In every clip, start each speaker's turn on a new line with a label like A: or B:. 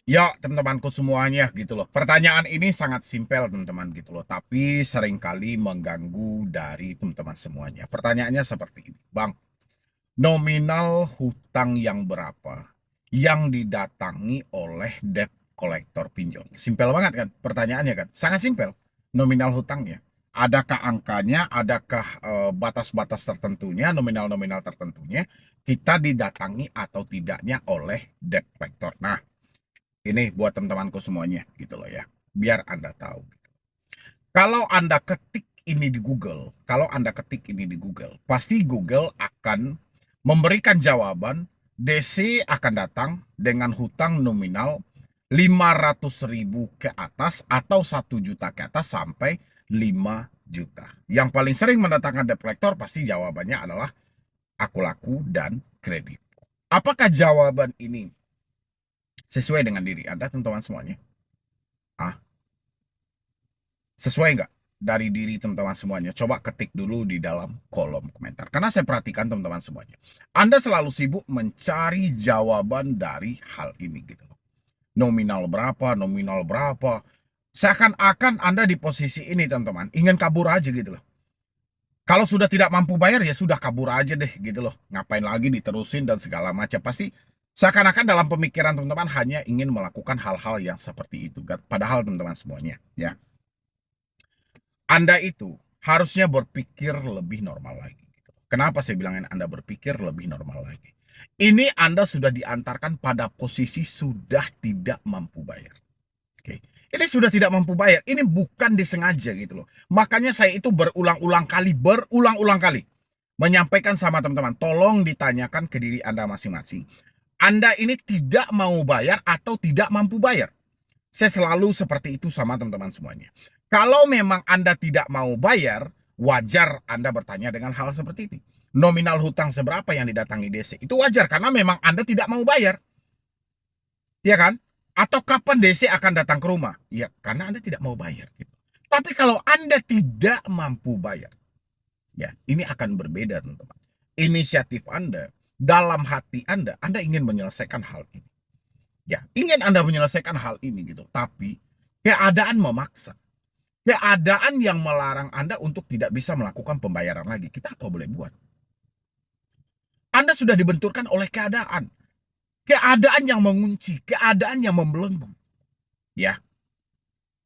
A: Ya, teman-temanku semuanya gitu loh. Pertanyaan ini sangat simpel, teman-teman gitu loh, tapi seringkali mengganggu dari teman-teman semuanya. Pertanyaannya seperti ini, Bang. Nominal hutang yang berapa yang didatangi oleh debt collector pinjol? Simpel banget kan pertanyaannya kan? Sangat simpel. Nominal hutangnya. Adakah angkanya, adakah batas-batas tertentunya, nominal-nominal tertentunya, kita didatangi atau tidaknya oleh debt collector. Nah, ini buat teman-temanku semuanya gitu loh ya. Biar Anda tahu. Kalau Anda ketik ini di Google, kalau Anda ketik ini di Google, pasti Google akan memberikan jawaban DC akan datang dengan hutang nominal 500.000 ke atas atau 1 juta ke atas sampai 5 juta. Yang paling sering mendatangkan debt collector pasti jawabannya adalah aku laku dan kredit. Apakah jawaban ini sesuai dengan diri Anda, teman-teman semuanya? Ah, sesuai nggak dari diri teman-teman semuanya? Coba ketik dulu di dalam kolom komentar. Karena saya perhatikan teman-teman semuanya. Anda selalu sibuk mencari jawaban dari hal ini gitu loh. Nominal berapa, nominal berapa. Seakan-akan Anda di posisi ini teman-teman, ingin kabur aja gitu loh. Kalau sudah tidak mampu bayar ya sudah kabur aja deh gitu loh. Ngapain lagi diterusin dan segala macam. Pasti seakan-akan dalam pemikiran teman-teman hanya ingin melakukan hal-hal yang seperti itu. Padahal teman-teman semuanya ya, Anda itu harusnya berpikir lebih normal lagi. Kenapa saya bilangin Anda berpikir lebih normal lagi? Ini Anda sudah diantarkan pada posisi sudah tidak mampu bayar. Oke. Ini sudah tidak mampu bayar. Ini bukan disengaja gitu loh. Makanya saya itu berulang-ulang kali menyampaikan sama teman-teman, tolong ditanyakan ke diri Anda masing-masing. Anda ini tidak mau bayar atau tidak mampu bayar? Saya selalu seperti itu sama teman-teman semuanya. Kalau memang Anda tidak mau bayar, wajar Anda bertanya dengan hal seperti ini. Nominal hutang seberapa yang didatangi DC? Itu wajar karena memang Anda tidak mau bayar. Ya kan? Atau kapan DC akan datang ke rumah? Ya, karena Anda tidak mau bayar. Gitu. Tapi kalau Anda tidak mampu bayar, ya ini akan berbeda teman-teman. Inisiatif Anda, dalam hati Anda ingin menyelesaikan hal ini. Ya, ingin Anda menyelesaikan hal ini gitu. Tapi keadaan memaksa. Keadaan yang melarang Anda untuk tidak bisa melakukan pembayaran lagi. Kita apa boleh buat? Anda sudah dibenturkan oleh keadaan. Keadaan yang mengunci, keadaan yang membelenggu. Ya.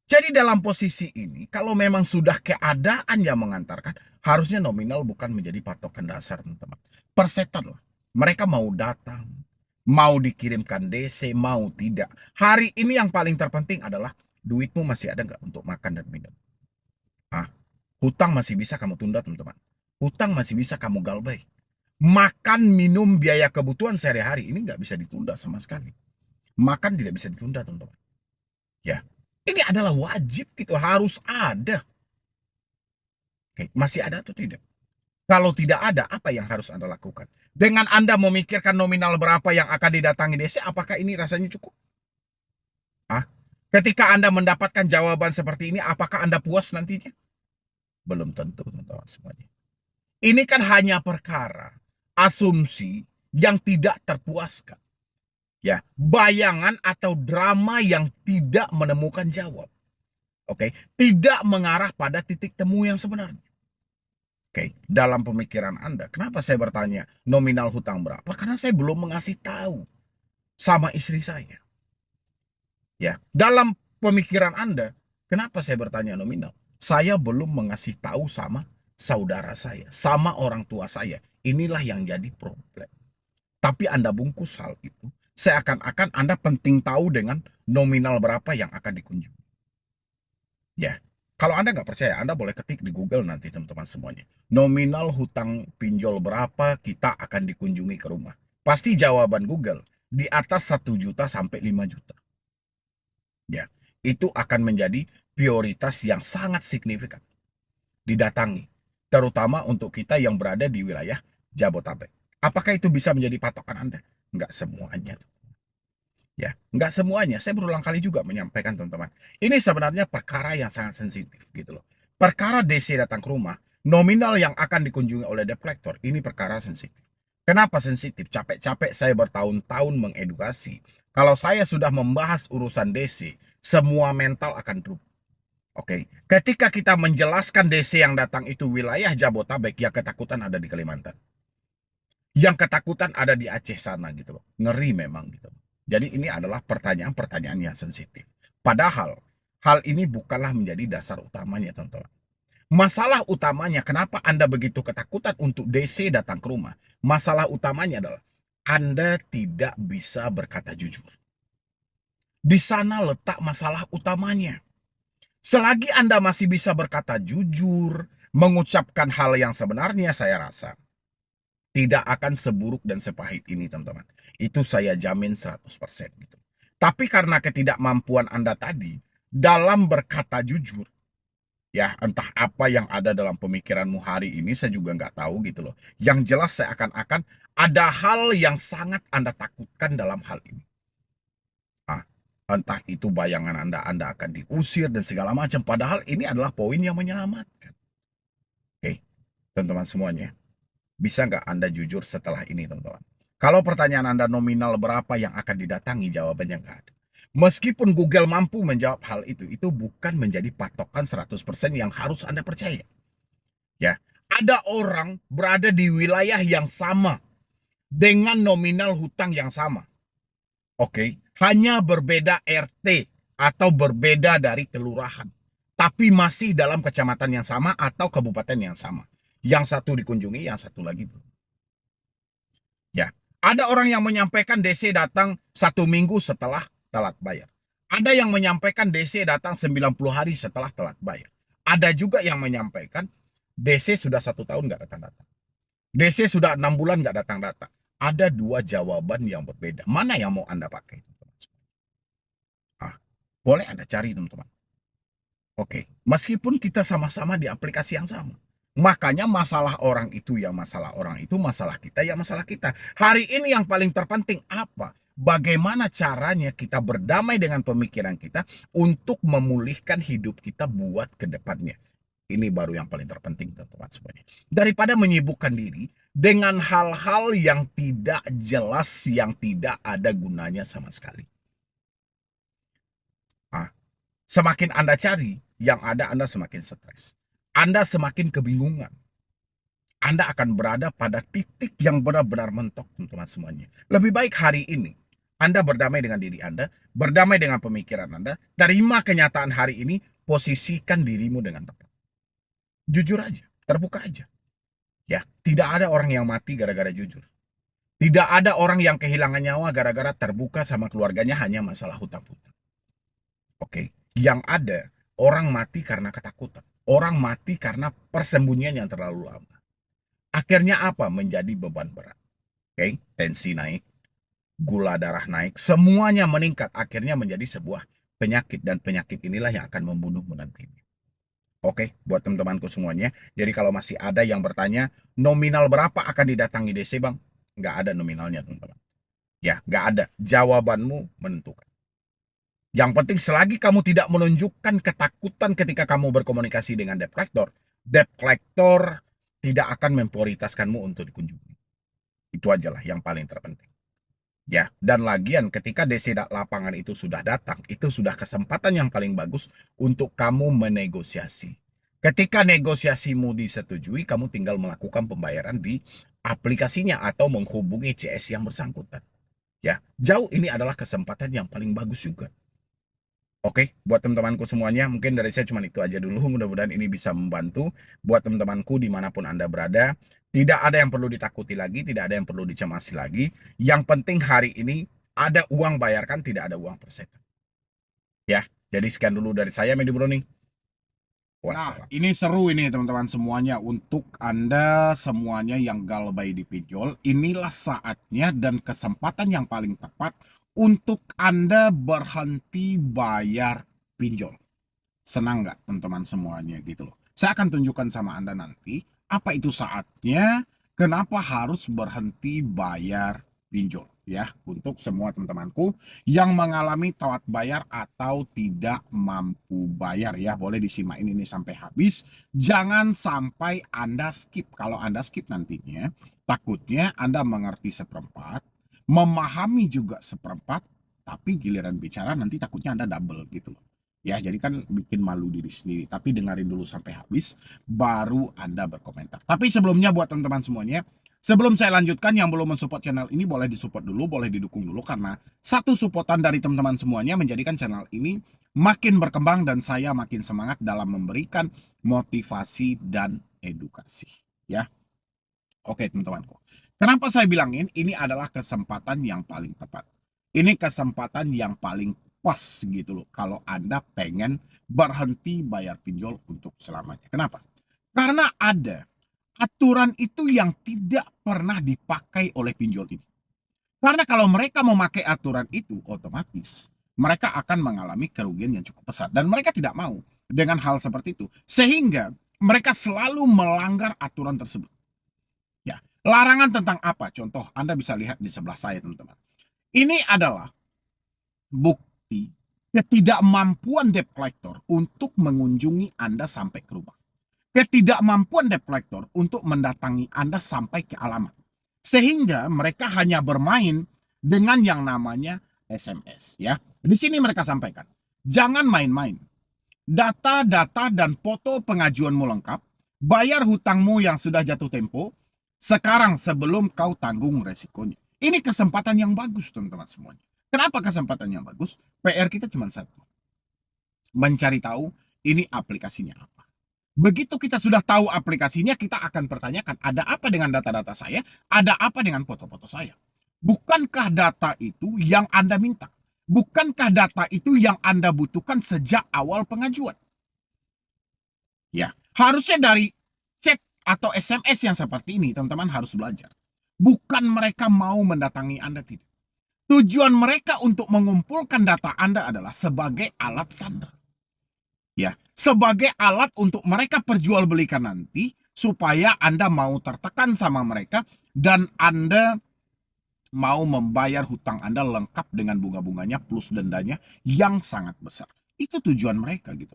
A: Jadi dalam posisi ini, kalau memang sudah keadaan yang mengantarkan, harusnya nominal bukan menjadi patokan dasar, teman-teman. Persetan lah. Mereka mau datang, mau dikirimkan DC, mau tidak. Hari ini yang paling terpenting adalah duitmu masih ada nggak untuk makan dan minum. Ah, hutang masih bisa kamu tunda, teman-teman. Hutang masih bisa kamu galbay. Makan, minum, biaya kebutuhan sehari-hari ini nggak bisa ditunda sama sekali. Makan tidak bisa ditunda, teman-teman. Ya, ini adalah wajib gitu, harus ada. Oke, masih ada atau tidak? Kalau tidak ada, apa yang harus Anda lakukan? Dengan Anda memikirkan nominal berapa yang akan didatangi DC, apakah ini rasanya cukup? Ah, ketika Anda mendapatkan jawaban seperti ini, apakah Anda puas nantinya? Belum tentu, teman-teman semuanya. Ini kan hanya perkara asumsi yang tidak terpuaskan. Ya, bayangan atau drama yang tidak menemukan jawab. Oke, tidak mengarah pada titik temu yang sebenarnya. Oke, dalam pemikiran Anda, kenapa saya bertanya nominal hutang berapa? Karena saya belum mengasih tahu sama istri saya. Ya, dalam pemikiran Anda, kenapa saya bertanya nominal? Saya belum mengasih tahu sama saudara saya, sama orang tua saya. Inilah yang jadi problem. Tapi Anda bungkus hal itu, seakan-akan Anda penting tahu dengan nominal berapa yang akan dikunjungi. Ya, kalau Anda nggak percaya, Anda boleh ketik di Google nanti teman-teman semuanya. Nominal hutang pinjol berapa kita akan dikunjungi ke rumah. Pasti jawaban Google di atas 1 juta sampai 5 juta. Ya, itu akan menjadi prioritas yang sangat signifikan didatangi, terutama untuk kita yang berada di wilayah Jabotabek. Apakah itu bisa menjadi patokan Anda? Nggak semuanya. Ya, nggak semuanya. Saya berulang kali juga menyampaikan teman-teman. Ini sebenarnya perkara yang sangat sensitif gitu loh. Perkara DC datang ke rumah, nominal yang akan dikunjungi oleh debt collector, ini perkara sensitif. Kenapa sensitif? Capek-capek saya bertahun-tahun mengedukasi. Kalau saya sudah membahas urusan DC, semua mental akan drop. Oke, ketika kita menjelaskan DC yang datang itu wilayah Jabotabek, ya ketakutan ada di Kalimantan. Yang ketakutan ada di Aceh sana gitu loh. Ngeri memang gitu. Jadi ini adalah pertanyaan-pertanyaan yang sensitif. Padahal hal ini bukanlah menjadi dasar utamanya, teman-teman. Masalah utamanya kenapa Anda begitu ketakutan untuk DC datang ke rumah? Masalah utamanya adalah Anda tidak bisa berkata jujur. Di sana letak masalah utamanya. Selagi Anda masih bisa berkata jujur, mengucapkan hal yang sebenarnya, saya rasa tidak akan seburuk dan sepahit ini, teman-teman. Itu saya jamin 100% gitu. Tapi karena ketidakmampuan Anda tadi dalam berkata jujur, ya entah apa yang ada dalam pemikiranmu hari ini, saya juga nggak tahu gitu loh. Yang jelas saya akan ada hal yang sangat Anda takutkan dalam hal ini. Entah itu bayangan Anda akan diusir dan segala macam. Padahal ini adalah poin yang menyelamatkan. Oke, teman-teman semuanya. Bisa nggak Anda jujur setelah ini, teman-teman? Kalau pertanyaan Anda nominal berapa yang akan didatangi, jawabannya nggak ada. Meskipun Google mampu menjawab hal itu bukan menjadi patokan 100% yang harus Anda percaya. Ya, ada orang berada di wilayah yang sama dengan nominal hutang yang sama. Oke, hanya berbeda RT atau berbeda dari kelurahan, tapi masih dalam kecamatan yang sama atau kabupaten yang sama. Yang satu dikunjungi, yang satu lagi belum. Ya, ada orang yang menyampaikan DC datang 1 minggu setelah telat bayar. Ada yang menyampaikan DC datang 90 hari setelah telat bayar. Ada juga yang menyampaikan DC sudah 1 tahun nggak datang-datang. DC sudah 6 bulan nggak datang-datang. Ada 2 jawaban yang berbeda. Mana yang mau Anda pakai? Boleh Anda cari, teman-teman. Oke, meskipun kita sama-sama di aplikasi yang sama. Makanya masalah orang itu ya masalah orang itu, masalah kita ya masalah kita. Hari ini yang paling terpenting apa? Bagaimana caranya kita berdamai dengan pemikiran kita untuk memulihkan hidup kita buat ke depannya. Ini baru yang paling terpenting, teman-teman semuanya. Daripada menyibukkan diri dengan hal-hal yang tidak jelas, yang tidak ada gunanya sama sekali. Semakin Anda cari, yang ada Anda semakin stres. Anda semakin kebingungan. Anda akan berada pada titik yang benar-benar mentok, teman-teman semuanya. Lebih baik hari ini, Anda berdamai dengan diri Anda, berdamai dengan pemikiran Anda, terima kenyataan hari ini, posisikan dirimu dengan tepat. Jujur aja, terbuka aja. Ya, tidak ada orang yang mati gara-gara jujur. Tidak ada orang yang kehilangan nyawa gara-gara terbuka sama keluarganya hanya masalah hutang-hutang. Oke. Yang ada, orang mati karena ketakutan. Orang mati karena persembunyian yang terlalu lama. Akhirnya apa? Menjadi beban berat. Oke, tensi naik, gula darah naik, semuanya meningkat. Akhirnya menjadi sebuah penyakit. Dan penyakit inilah yang akan membunuhmu nantinya. Oke, buat teman-temanku semuanya. Jadi kalau masih ada yang bertanya, nominal berapa akan didatangi DC, Bang? Nggak ada nominalnya, teman-teman. Ya, nggak ada. Jawabanmu menentukan. Yang penting selagi kamu tidak menunjukkan ketakutan ketika kamu berkomunikasi dengan debt collector tidak akan memprioritaskanmu untuk dikunjungi. Itu ajalah yang paling terpenting. Ya, dan lagian ketika DC lapangan itu sudah datang, itu sudah kesempatan yang paling bagus untuk kamu menegosiasi. Ketika negosiasimu disetujui, kamu tinggal melakukan pembayaran di aplikasinya atau menghubungi CS yang bersangkutan. Ya, jauh ini adalah kesempatan yang paling bagus juga. Oke, buat teman-temanku semuanya, mungkin dari saya cuma itu aja dulu. Mudah-mudahan ini bisa membantu buat teman-temanku dimanapun Anda berada. Tidak ada yang perlu ditakuti lagi, tidak ada yang perlu dicemasi lagi. Yang penting hari ini ada uang bayarkan, tidak ada uang persetan. Ya, jadi sekian dulu dari saya, Medi Browning. Nah, ini seru ini teman-teman semuanya. Untuk Anda semuanya yang galbay di pinjol, inilah saatnya dan kesempatan yang paling tepat untuk Anda berhenti bayar pinjol. Senang nggak teman-teman semuanya gitu loh. Saya akan tunjukkan sama Anda nanti apa itu saatnya, kenapa harus berhenti bayar pinjol. ya untuk semua teman-temanku yang mengalami telat bayar atau tidak mampu bayar ya. Boleh disimak ini sampai habis. Jangan sampai Anda skip. Kalau Anda skip nantinya takutnya Anda mengerti seperempat, memahami juga seperempat, tapi giliran bicara nanti takutnya Anda double gitu loh. Ya, jadi kan bikin malu diri sendiri. Tapi dengerin dulu sampai habis, baru Anda berkomentar. Tapi sebelumnya buat teman-teman semuanya, sebelum saya lanjutkan, yang belum mensupport channel ini boleh disupport dulu, boleh didukung dulu, karena satu supportan dari teman-teman semuanya menjadikan channel ini makin berkembang dan saya makin semangat dalam memberikan motivasi dan edukasi. Ya, oke teman-temanku. Kenapa saya bilangin ini adalah kesempatan yang paling tepat? Ini kesempatan yang paling pas gitu loh kalau Anda pengen berhenti bayar pinjol untuk selamanya. Kenapa? Karena ada aturan itu yang tidak pernah dipakai oleh pinjol ini. Karena kalau mereka memakai aturan itu, otomatis mereka akan mengalami kerugian yang cukup besar. Dan mereka tidak mau dengan hal seperti itu. Sehingga mereka selalu melanggar aturan tersebut. Ya, larangan tentang apa? Contoh, Anda bisa lihat di sebelah saya, teman-teman. Ini adalah bukti ketidakmampuan debt collector untuk mengunjungi Anda sampai ke rumah. Ketidakmampuan debt collector untuk mendatangi Anda sampai ke alamat. Sehingga mereka hanya bermain dengan yang namanya SMS. Ya, di sini mereka sampaikan, jangan main-main. Data-data dan foto pengajuanmu lengkap, bayar hutangmu yang sudah jatuh tempo, sekarang sebelum kau tanggung resikonya. Ini kesempatan yang bagus teman-teman semuanya. Kenapa kesempatan yang bagus? PR kita cuma satu. Mencari tahu ini aplikasinya apa. Begitu kita sudah tahu aplikasinya, kita akan pertanyakan, ada apa dengan data-data saya? Ada apa dengan foto-foto saya? Bukankah data itu yang Anda minta? Bukankah data itu yang Anda butuhkan sejak awal pengajuan? Ya, harusnya dari chat atau SMS yang seperti ini, teman-teman harus belajar. Bukan mereka mau mendatangi Anda, tidak. Tujuan mereka untuk mengumpulkan data Anda adalah sebagai alat sandera. Ya, sebagai alat untuk mereka perjualbelikan nanti supaya Anda mau tertekan sama mereka dan Anda mau membayar hutang Anda lengkap dengan bunga-bunganya plus dendanya yang sangat besar. Itu tujuan mereka gitu.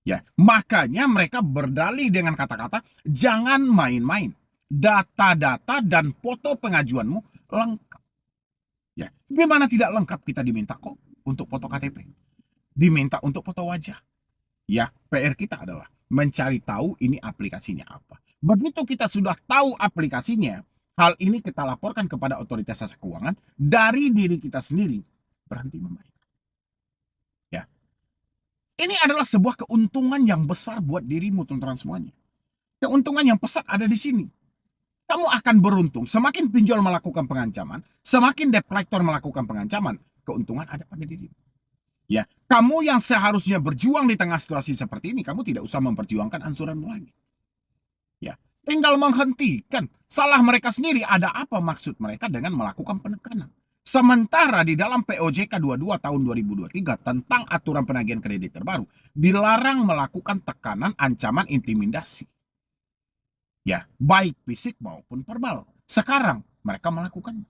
A: Ya, makanya mereka berdalih dengan kata-kata jangan main-main. Data-data dan foto pengajuanmu lengkap. Ya, gimana tidak lengkap kita diminta kok untuk foto KTP. Diminta untuk foto wajah. Ya, PR kita adalah mencari tahu ini aplikasinya apa. Begitu kita sudah tahu aplikasinya, hal ini kita laporkan kepada otoritas jasa keuangan dari diri kita sendiri, berhenti membayar. Ya, ini adalah sebuah keuntungan yang besar buat dirimu teman-teman semuanya. Keuntungan yang pesat ada di sini. Kamu akan beruntung. Semakin pinjol melakukan pengancaman, semakin debt collector melakukan pengancaman, keuntungan ada pada dirimu. Ya, kamu yang seharusnya berjuang di tengah situasi seperti ini, kamu tidak usah memperjuangkan angsuranmu lagi. Ya, tinggal menghentikan. Salah mereka sendiri. Ada apa maksud mereka dengan melakukan penekanan? Sementara di dalam POJK 22 tahun 2023 tentang aturan penagihan kredit terbaru, dilarang melakukan tekanan, ancaman, intimidasi. Ya, baik fisik maupun verbal. Sekarang mereka melakukan.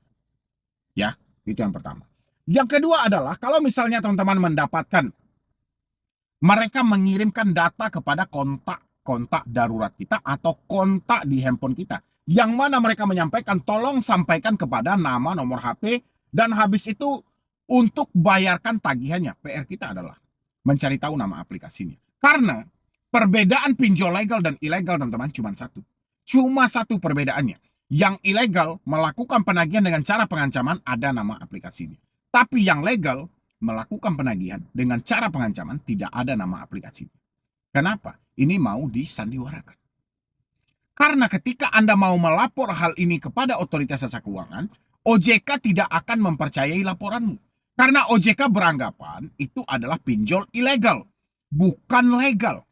A: Ya, itu yang pertama. Yang kedua adalah kalau misalnya teman-teman mendapatkan mereka mengirimkan data kepada kontak darurat kita atau kontak di handphone kita. Yang mana mereka menyampaikan tolong sampaikan kepada nama, nomor HP, dan habis itu untuk bayarkan tagihannya. PR kita adalah mencari tahu nama aplikasinya. Karena perbedaan pinjol legal dan ilegal teman-teman cuma satu. Cuma satu perbedaannya. Yang ilegal melakukan penagihan dengan cara pengancaman ada nama aplikasinya. Tapi yang legal melakukan penagihan dengan cara pengancaman tidak ada nama aplikasi. Kenapa? Ini mau disandiwarakan. Karena ketika Anda mau melapor hal ini kepada otoritas jasa keuangan, OJK tidak akan mempercayai laporanmu. Karena OJK beranggapan itu adalah pinjol ilegal, bukan legal.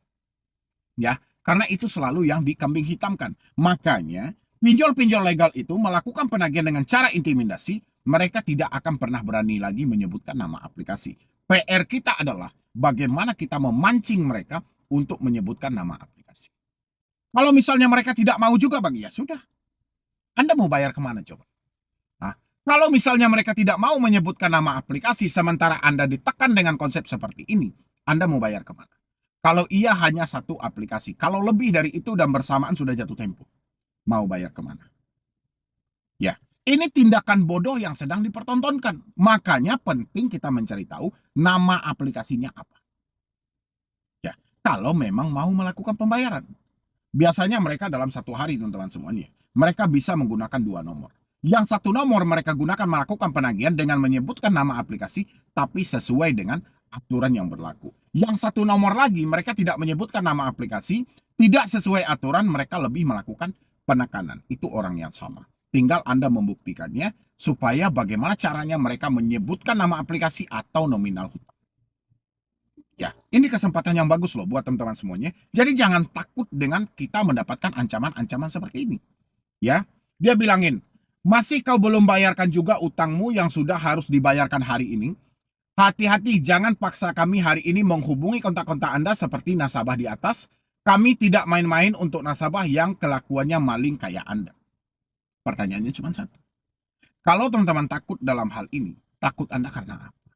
A: Ya, karena itu selalu yang dikambing hitamkan. Makanya pinjol-pinjol legal itu melakukan penagihan dengan cara intimidasi. Mereka tidak akan pernah berani lagi menyebutkan nama aplikasi. PR kita adalah bagaimana kita memancing mereka untuk menyebutkan nama aplikasi. Kalau misalnya mereka tidak mau juga bagi, ya sudah. Anda mau bayar kemana coba? Nah, Kalau misalnya mereka tidak mau menyebutkan nama aplikasi, sementara Anda ditekan dengan konsep seperti ini, Anda mau bayar kemana? Kalau iya hanya satu aplikasi, kalau lebih dari itu dan bersamaan sudah jatuh tempo, mau bayar kemana? Ya, ini tindakan bodoh yang sedang dipertontonkan. Makanya penting kita mencari tahu nama aplikasinya apa. Ya, kalau memang mau melakukan pembayaran. Biasanya mereka dalam satu hari, teman-teman semuanya, mereka bisa menggunakan dua nomor. Yang satu nomor mereka gunakan melakukan penagihan dengan menyebutkan nama aplikasi, tapi sesuai dengan aturan yang berlaku. Yang satu nomor lagi, mereka tidak menyebutkan nama aplikasi, tidak sesuai aturan, mereka lebih melakukan penekanan. Itu orang yang sama. Tinggal Anda membuktikannya, supaya bagaimana caranya mereka menyebutkan nama aplikasi atau nominal hutang. Ya, ini kesempatan yang bagus loh buat teman-teman semuanya. Jadi jangan takut dengan kita mendapatkan ancaman-ancaman seperti ini. Ya, dia bilangin, masih kau belum bayarkan juga utangmu yang sudah harus dibayarkan hari ini? Hati-hati, jangan paksa kami hari ini menghubungi kontak-kontak Anda seperti nasabah di atas. Kami tidak main-main untuk nasabah yang kelakuannya maling kayak Anda. Pertanyaannya cuma satu. Kalau teman-teman takut dalam hal ini, takut Anda karena apa?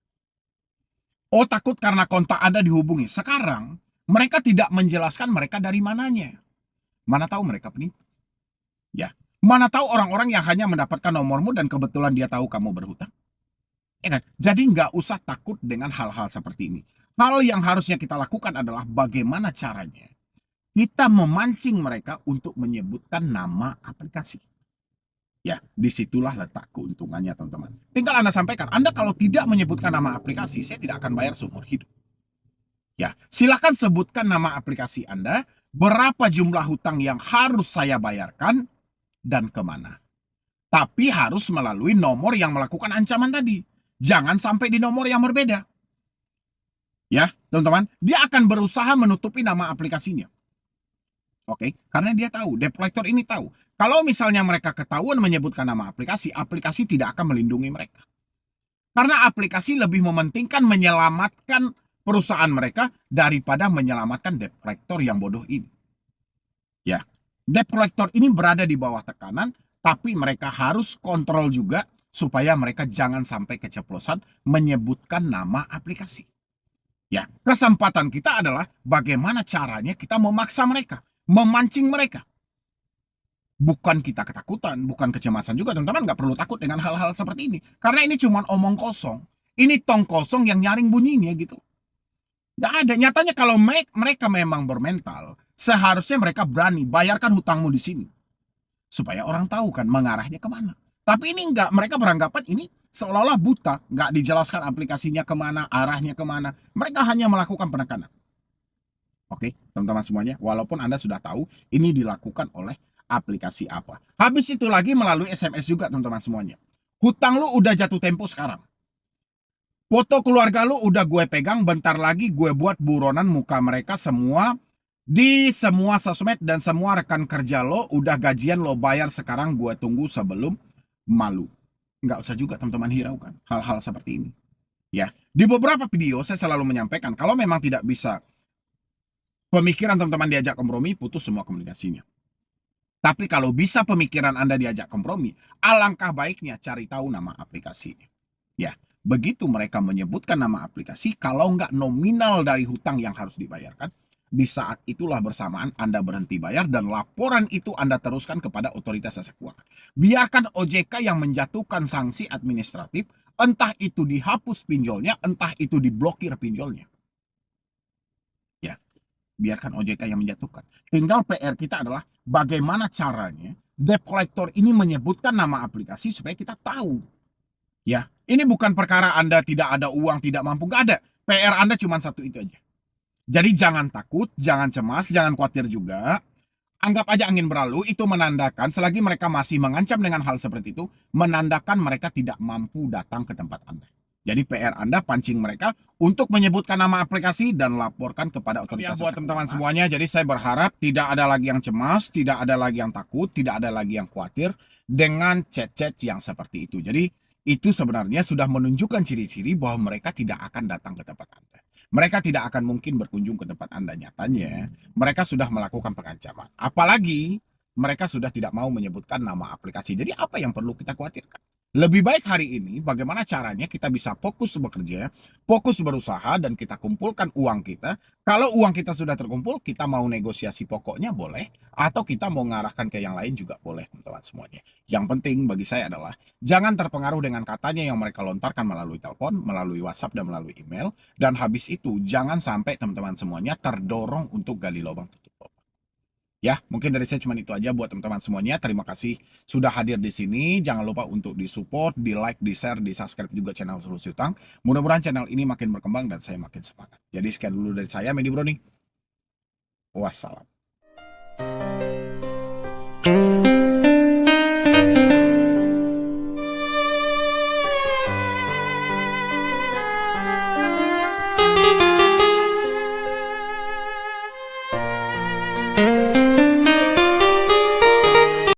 A: Oh, takut karena kontak Anda dihubungi. Sekarang, mereka tidak menjelaskan mereka dari mananya. Mana tahu mereka penipu. Ya, mana tahu orang-orang yang hanya mendapatkan nomormu dan kebetulan dia tahu kamu berhutang. Ya kan? Jadi nggak usah takut dengan hal-hal seperti ini. Hal yang harusnya kita lakukan adalah bagaimana caranya kita memancing mereka untuk menyebutkan nama aplikasi. Ya, disitulah letak keuntungannya, teman-teman. Tinggal Anda sampaikan, Anda kalau tidak menyebutkan nama aplikasi, saya tidak akan bayar seumur hidup. Ya, silakan sebutkan nama aplikasi Anda, berapa jumlah hutang yang harus saya bayarkan, dan kemana. Tapi harus melalui nomor yang melakukan ancaman tadi. Jangan sampai di nomor yang berbeda. Ya, teman-teman, dia akan berusaha menutupi nama aplikasinya. Oke, karena dia tahu, debt collector ini tahu. Kalau misalnya mereka ketahuan menyebutkan nama aplikasi, aplikasi tidak akan melindungi mereka. Karena aplikasi lebih mementingkan menyelamatkan perusahaan mereka daripada menyelamatkan debt collector yang bodoh ini. Ya, debt collector ini berada di bawah tekanan, tapi mereka harus kontrol juga supaya mereka jangan sampai keceplosan menyebutkan nama aplikasi. Ya, kesempatan kita adalah bagaimana caranya kita memaksa mereka, memancing mereka. Bukan kita ketakutan, bukan kecemasan juga, teman-teman nggak perlu takut dengan hal-hal seperti ini. Karena ini cuma omong kosong. Ini tong kosong yang nyaring bunyinya gitu. Nggak ada. Nyatanya kalau mereka memang bermental, seharusnya mereka berani bayarkan hutangmu di sini. Supaya orang tahu kan mengarahnya kemana. Tapi ini enggak, mereka beranggapan ini seolah-olah buta, nggak dijelaskan aplikasinya kemana, arahnya kemana. Mereka hanya melakukan penekanan. Oke, teman-teman semuanya, walaupun Anda sudah tahu ini dilakukan oleh aplikasi apa. Habis itu lagi melalui SMS juga, teman-teman semuanya. Hutang lu udah jatuh tempo sekarang. Foto keluarga lu udah gue pegang, bentar lagi gue buat buronan muka mereka semua di semua sosmed dan semua rekan kerja lo udah gajian lo bayar sekarang, gue tunggu sebelum malu. Nggak usah juga teman-teman hiraukan hal-hal seperti ini. Ya, di beberapa video saya selalu menyampaikan kalau memang tidak bisa pemikiran teman-teman diajak kompromi, putus semua komunikasinya. Tapi kalau bisa pemikiran Anda diajak kompromi, alangkah baiknya cari tahu nama aplikasinya. Ya, begitu mereka menyebutkan nama aplikasi, kalau nggak nominal dari hutang yang harus dibayarkan, di saat itulah bersamaan Anda berhenti bayar dan laporan itu Anda teruskan kepada otoritas jasa keuangan. Biarkan OJK yang menjatuhkan sanksi administratif, entah itu dihapus pinjolnya, entah itu diblokir pinjolnya. Ya, biarkan OJK yang menjatuhkan. Tinggal PR kita adalah bagaimana caranya debt collector ini menyebutkan nama aplikasi supaya kita tahu. Ya, ini bukan perkara Anda tidak ada uang, tidak mampu, nggak ada. PR Anda cuma satu itu aja. Jadi jangan takut, jangan cemas, jangan khawatir juga. Anggap aja angin berlalu, itu menandakan selagi mereka masih mengancam dengan hal seperti itu, menandakan mereka tidak mampu datang ke tempat Anda. Jadi PR Anda pancing mereka untuk menyebutkan nama aplikasi dan laporkan kepada otoritas. Ya, buat teman-teman semuanya, jadi saya berharap tidak ada lagi yang cemas, tidak ada lagi yang takut, tidak ada lagi yang khawatir dengan chat-chat yang seperti itu. Jadi itu sebenarnya sudah menunjukkan ciri-ciri bahwa mereka tidak akan datang ke tempat Anda. Mereka tidak akan mungkin berkunjung ke tempat Anda. Nyatanya mereka sudah melakukan pengancaman. Apalagi mereka sudah tidak mau menyebutkan nama aplikasi. Jadi apa yang perlu kita khawatirkan? Lebih baik hari ini bagaimana caranya kita bisa fokus bekerja, fokus berusaha, dan kita kumpulkan uang kita. Kalau uang kita sudah terkumpul, kita mau negosiasi pokoknya boleh, atau kita mau ngarahkan ke yang lain juga boleh, teman-teman semuanya. Yang penting bagi saya adalah jangan terpengaruh dengan katanya yang mereka lontarkan melalui telepon, melalui WhatsApp, dan melalui email. Dan habis itu jangan sampai teman-teman semuanya terdorong untuk gali lubang tutup lubang. Ya, mungkin dari saya cuma itu aja buat teman-teman semuanya. Terima kasih sudah hadir di sini. Jangan lupa untuk di-support, di-like, di-share, di-subscribe juga channel Solusi Utang. Mudah-mudahan channel ini makin berkembang dan saya makin semangat. Jadi sekian dulu dari saya, Medi Bro nih. Wassalam.